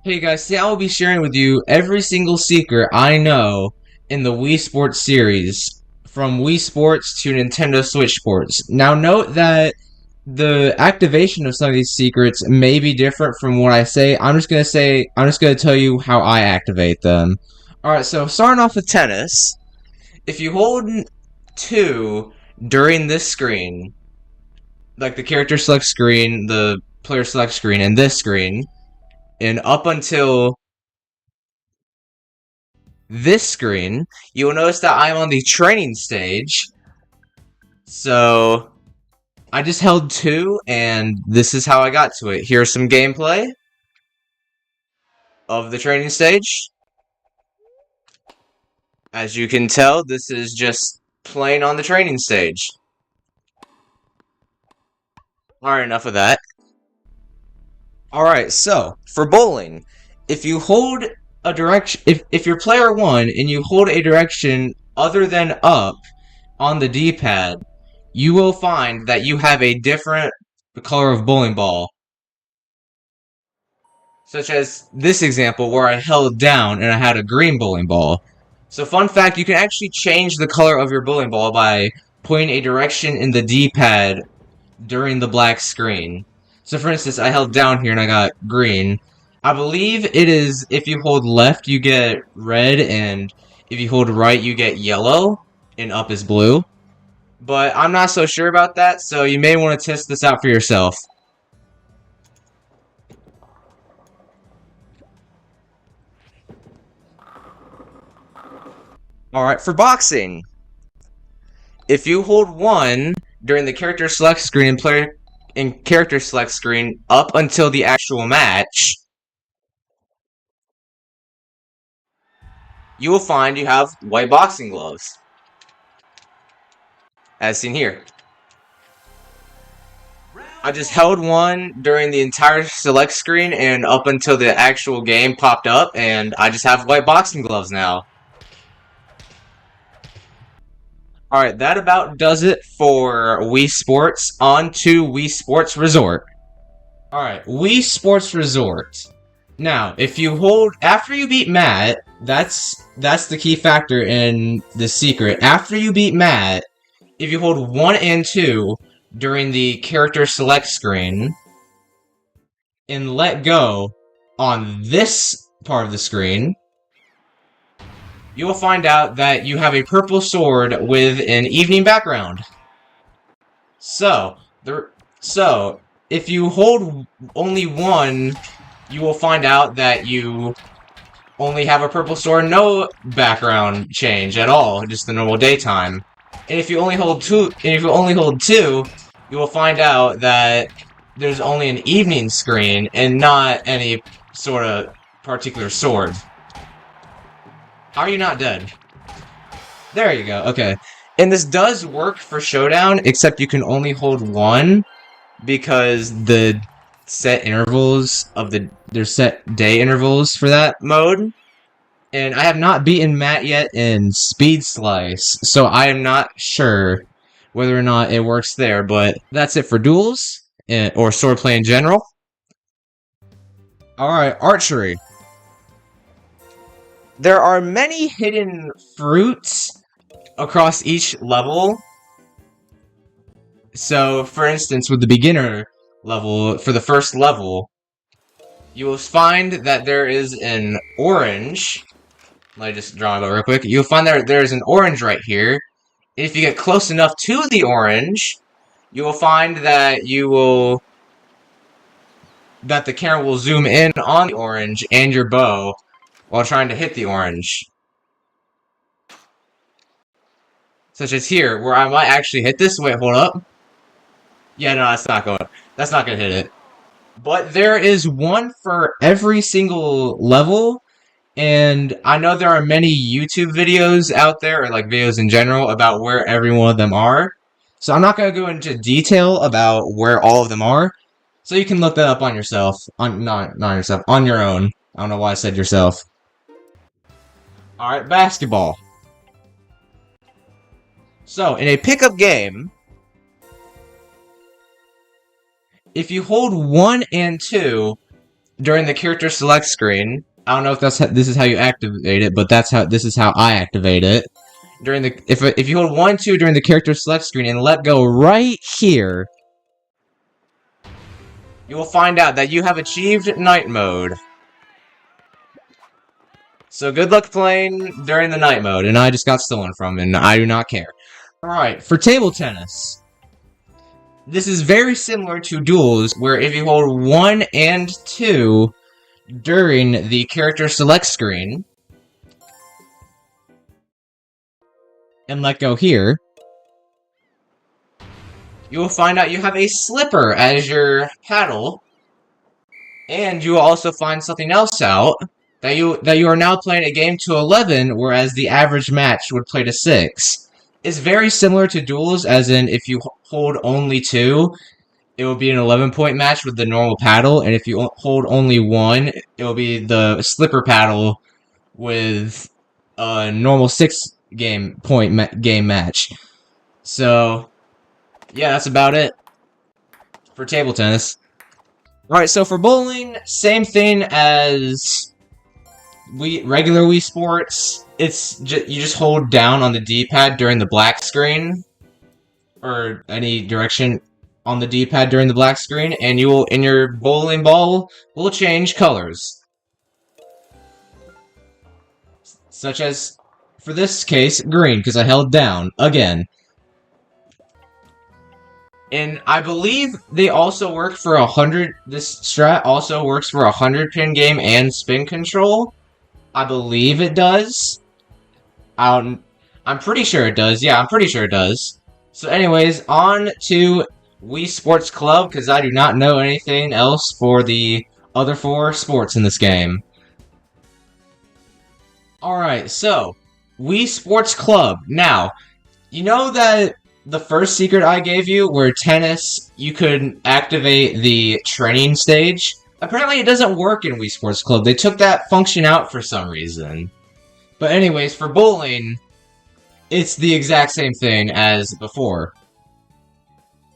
Hey guys, today I will be sharing with you every single secret I know in the Wii Sports series, from Wii Sports to Nintendo Switch Sports. Now note that the activation of some of these secrets may be different from what I say. I'm just gonna tell you how I activate them. Alright, so starting off with tennis, if you hold 2 during this screen, like the character select screen, the player select screen, and this screen, and up until this screen, you will notice that I'm on the training stage. So I just held 2, and this is how I got to it. Here's some gameplay of the training stage. As you can tell, this is just playing on the training stage. Alright, enough of that. Alright, so for bowling, if you hold a direction, if you're player 1 and you hold a direction other than up on the D-pad, you will find that you have a different color of bowling ball. Such as this example where I held down and I had a green bowling ball. So fun fact, you can actually change the color of your bowling ball by putting a direction in the D-pad during the black screen. So for instance, I held down here and I got green. I believe it is if you hold left you get red, and if you hold right you get yellow, and up is blue. But I'm not so sure about that, so you may want to test this out for yourself. Alright, for boxing, if you hold 1 during the character select screen and player in character select screen up until the actual match, you will find you have white boxing gloves, as seen here. I just held 1 during the entire select screen and up until the actual game popped up, and I just have white boxing gloves now. Alright, that about does it for Wii Sports. On to Wii Sports Resort. Alright, Wii Sports Resort. Now, if you hold after you beat Matt, that's the key factor in the secret. After you beat Matt, if you hold 1 and 2 during the character select screen and let go on this part of the screen, you will find out that you have a purple sword with an evening background. So if you hold only 1, you will find out that you only have a purple sword, no background change at all, just the normal daytime. And if you only hold 2, you will find out that there's only an evening screen and not any sort of particular sword. How are you not dead? There you go, okay. And this does work for Showdown, except you can only hold 1, because the set intervals of there's set day intervals for that mode. And I have not beaten Matt yet in Speed Slice, so I am not sure whether or not it works there, but that's it for duels, or swordplay in general. Alright, Archery. There are many hidden fruits across each level. So, for instance, with the beginner level, for the first level, you will find that there is an orange. Let me just draw it out real quick. You'll find that there's an orange right here. If you get close enough to the orange, you will find that that the camera will zoom in on the orange and your bow while trying to hit the orange. Such as here, where I might actually hit this. Wait, hold up. Yeah, no, that's not gonna hit it. But there is one for every single level, and I know there are many YouTube videos out there, or like videos in general, about where every one of them are. So I'm not gonna go into detail about where all of them are. So you can look that up on yourself. Not yourself, on your own. I don't know why I said yourself. Alright, basketball. So, in a pickup game, if you hold 1 and 2 during the character select screen. I don't know if this is how you activate it, but this is how I activate it. During the if you hold 1, 2 during the character select screen and let go right here, you will find out that you have achieved night mode. So good luck playing during the night mode, and I just got stolen from, and I do not care. Alright, for table tennis. This is very similar to duels, where if you hold 1 and 2 during the character select screen, and let go here, you will find out you have a slipper as your paddle, and you will also find something else out, that you are now playing a game to 11, whereas the average match would play to 6. It's very similar to duels, as in if you hold only 2, it will be an 11-point match with the normal paddle, and if you hold only 1, it will be the slipper paddle with a normal 6-game match. So, yeah, that's about it for table tennis. Alright, so for bowling, same thing as regular Wii Sports. It's you just hold down on the D-pad during the black screen, or any direction on the D-pad during the black screen, and your bowling ball will change colors. Such as, for this case, green, because I held down, again. And I believe they also work for 100, this strat also works for 100-pin game and spin control. I believe it does. I'm pretty sure it does. Yeah, I'm pretty sure it does. So anyways, on to Wii Sports Club, because I do not know anything else for the other 4 sports in this game. Alright, so, Wii Sports Club. Now, you know that the first secret I gave you, where tennis, you could activate the training stage? Apparently it doesn't work in Wii Sports Club. They took that function out for some reason. But anyways, for bowling, it's the exact same thing as before.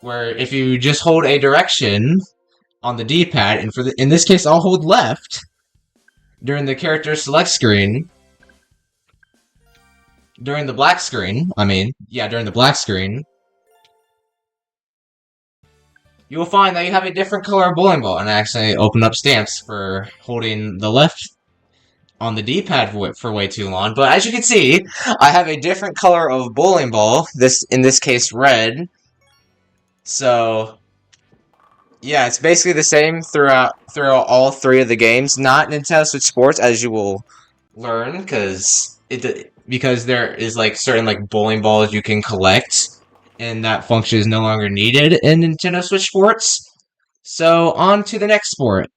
Where if you just hold a direction on the D-pad, and in this case I'll hold left during the character select screen, during the black screen, during the black screen, you will find that you have a different color bowling ball. And I actually opened up stamps for holding the left on the D-pad for way too long. But as you can see, I have a different color of bowling ball. In this case, red. So, yeah, it's basically the same throughout all 3 of the games. Not Nintendo Switch Sports, as you will learn, because there is certain bowling balls you can collect, and that function is no longer needed in Nintendo Switch Sports. So, on to the next sport.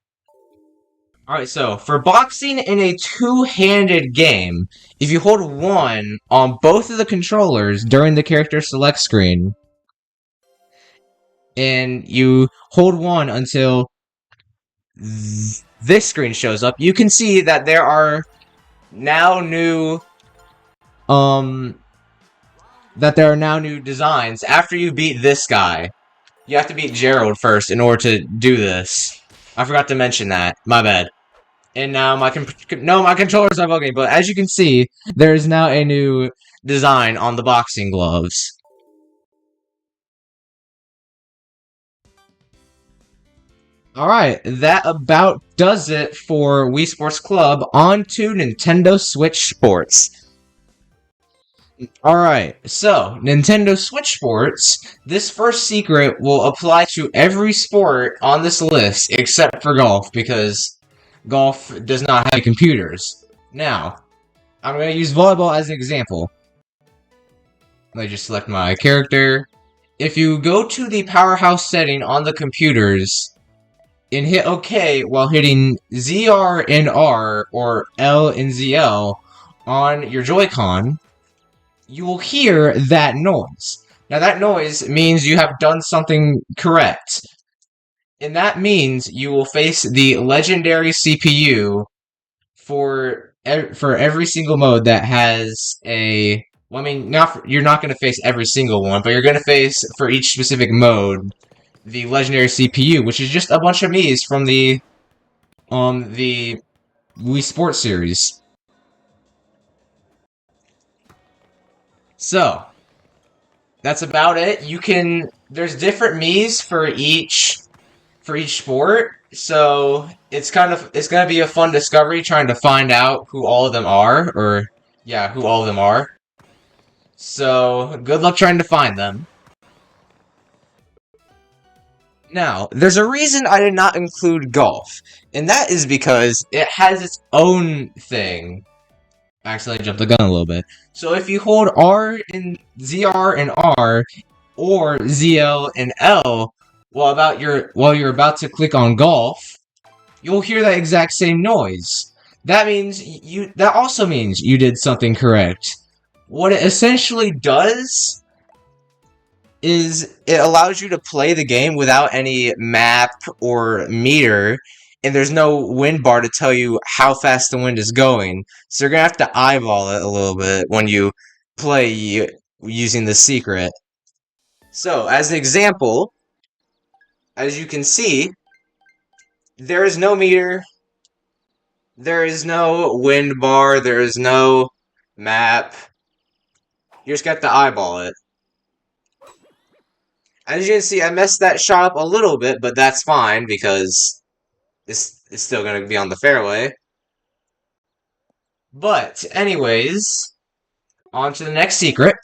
Alright, so, for boxing in a 2-handed game, if you hold 1 on both of the controllers during the character select screen, and you hold 1 until this screen shows up, you can see that there are now new designs after you beat this guy. You have to beat Gerald first in order to do this. I forgot to mention that. My bad. And now my controllers are bugging, but as you can see, there is now a new design on the boxing gloves. Alright, that about does it for Wii Sports Club. On to Nintendo Switch Sports. Alright, so, Nintendo Switch Sports, this first secret will apply to every sport on this list except for golf, because golf does not have computers. Now, I'm going to use volleyball as an example. Let me just select my character. If you go to the powerhouse setting on the computers and hit OK while hitting ZR and R or L and ZL on your Joy-Con, you will hear that noise. Now that noise means you have done something correct. And that means you will face the legendary CPU for every single mode that has a... Well, you're not going to face every single one, but you're going to face, for each specific mode, the legendary CPU, which is just a bunch of Mii's from the the Wii Sports series. So, that's about it. There's different Miis for each sport. So it's gonna be a fun discovery trying to find out who all of them are, or yeah, who all of them are. So good luck trying to find them. Now, there's a reason I did not include golf, and that is because it has its own thing. Actually, I jumped the gun a little bit. So if you hold R and ZR and R, or ZL and L, while you're about to click on golf, you'll hear that exact same noise. That also means you did something correct. What it essentially does is it allows you to play the game without any map or meter, and there's no wind bar to tell you how fast the wind is going. So you're gonna have to eyeball it a little bit when you play using the secret. So, as an example, as you can see, there is no meter, there is no wind bar, there is no map. You just got to eyeball it. As you can see, I messed that shot up a little bit, but that's fine because it's still going to be on the fairway. But, anyways, on to the next secret.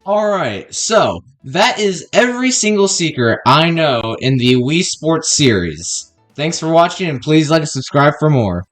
Alright, so that is every single secret I know in the Wii Sports series. Thanks for watching, and please like and subscribe for more.